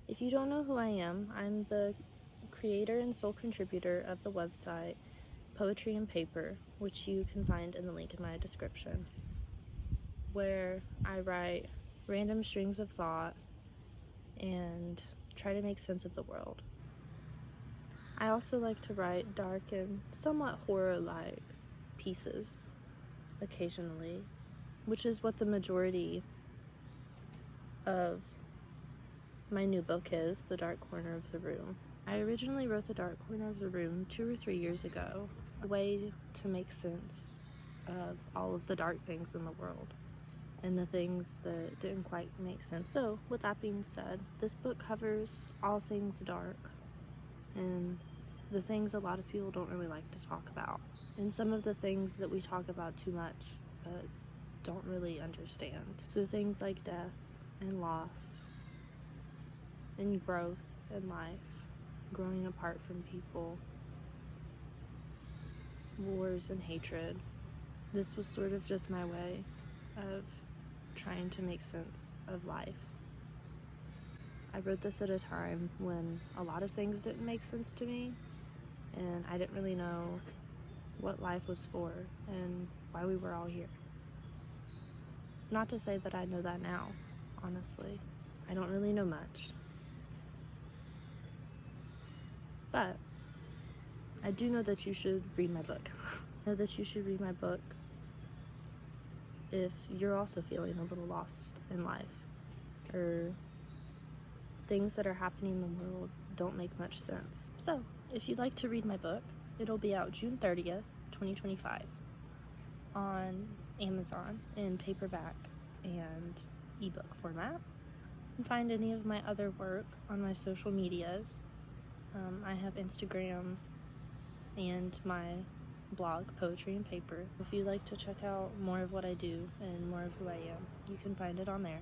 If you don't know who I am, I'm the creator and sole contributor of the website Poetry and Paper, which you can find in the link in my description, where I write random strings of thought and try to make sense of the world. I also like to write dark and somewhat horror-like pieces occasionally, which is what the majority of my new book is, The Dark Corner of the Room. I originally wrote The Dark Corner of the Room 2 or 3 years ago, a way to make sense of all of the dark things in the world and the things that didn't quite make sense. So, with that being said, this book covers all things dark and the things a lot of people don't really like to talk about, and some of the things that we talk about too much but don't really understand. So things like death and loss and growth in life, growing apart from people, wars and hatred. This was sort of just my way of trying to make sense of life. I wrote this at a time when a lot of things didn't make sense to me, and I didn't really know what life was for and why we were all here. Not to say that I know that now, honestly. I don't really know much. But I do know that you should read my book. I know that you should read my book if you're also feeling a little lost in life, or things that are happening in the world don't make much sense. So, if you'd like to read my book, it'll be out June 30th, 2025 on Amazon in paperback and ebook format. You can find any of my other work on my social medias. I have Instagram and my blog, Poetry and Paper. If you'd like to check out more of what I do and more of who I am, you can find it on there.